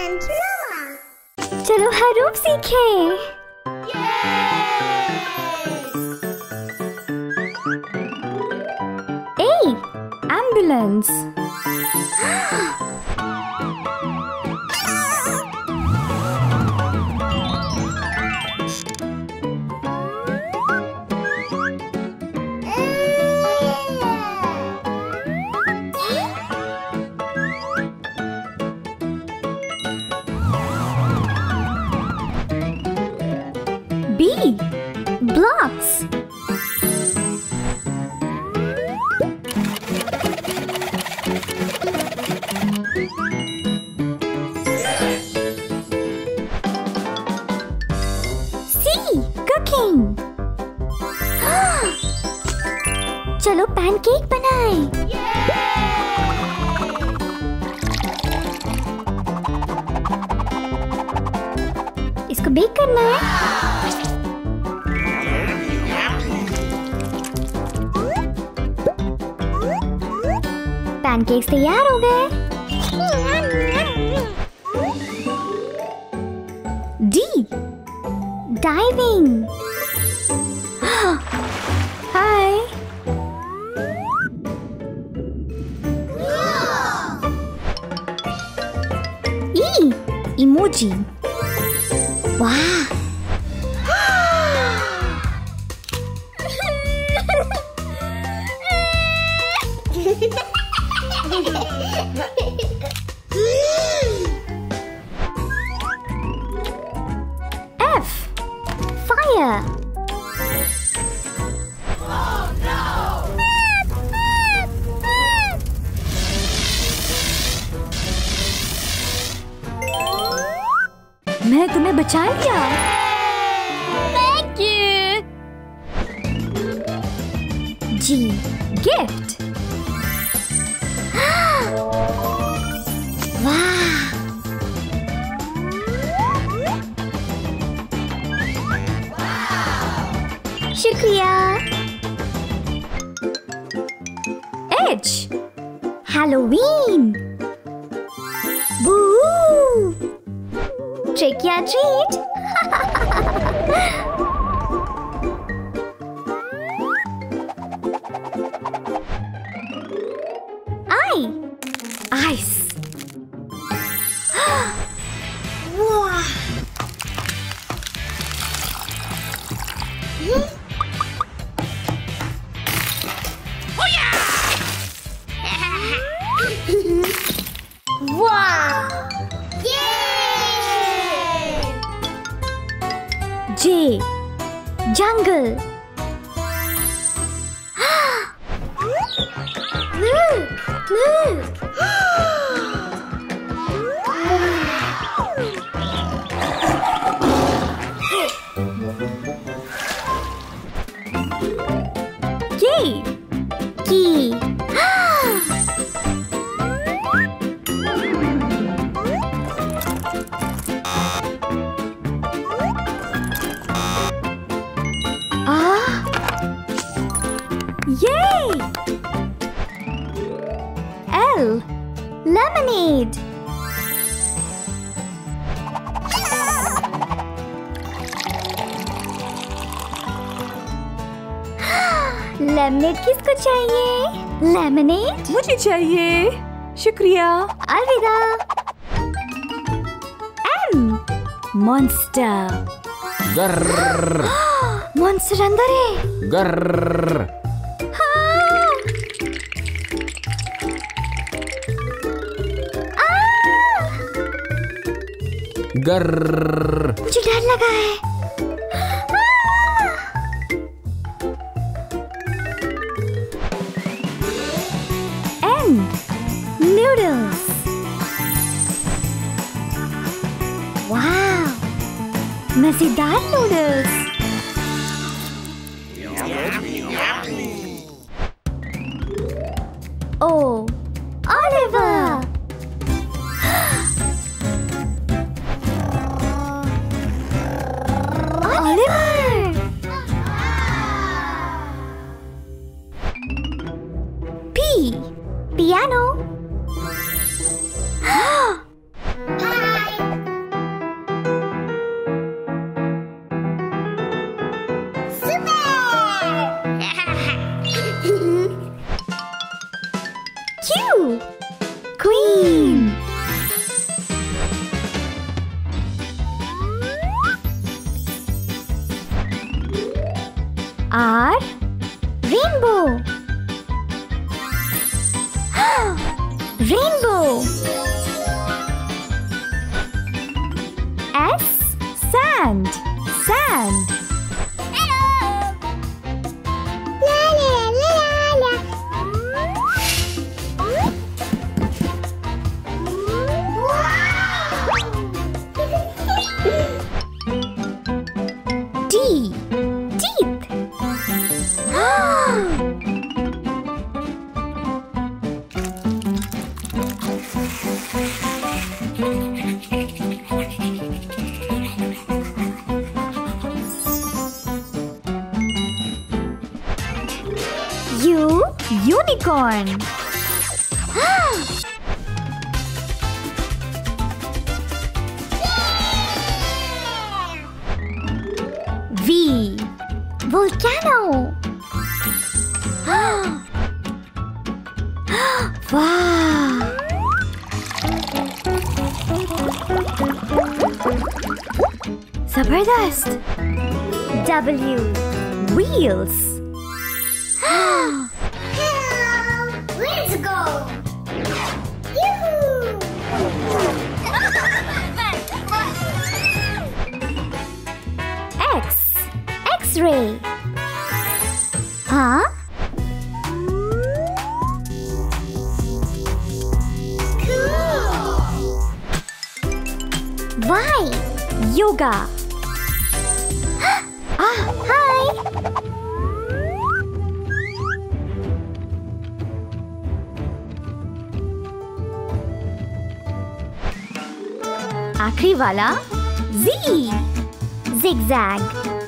and Roma. चलो हरूफ सीखें। A. Ambulance. B. Blocks. C. Cooking. चलो पैनकेक बनाएं। इसको बेक करना है। पैनकेक्स तैयार हो गए। D. Diving. Hi. E. Emoji. Wow. F. Fire. Oh, no. मैं तुम्हें बचा लिया। Thank you. G. Gift. वाह! शुक्रिया। H. Halloween. Boo! Trick or treat. I. Ice. Wow. Oh yeah. Wow. Yay. J. Jungle. Look, look. Key. Key. Yay! L. Lemonade. Lemonade किसको चाहिए? Lemonade मुझे चाहिए। शुक्रिया। अलविदा। M. Monster. गर्र मॉन्स्टर अंदर है। गर्र हाँ। गर्र मुझे डर लगा है। N. Noodles. वाह, मजेदार noodles. O. Oliver. Oliver. P. Piano. Hi. sand. Sand. T. Teeth. U. Unicorn. V. Volcano. Wow. Zabardast. W. Wheels. Let's go. Yoo-hoo. X. X-ray. Huh? Cool. Y. Yoga. Hi. आखिरी वाला Z. Zigzag.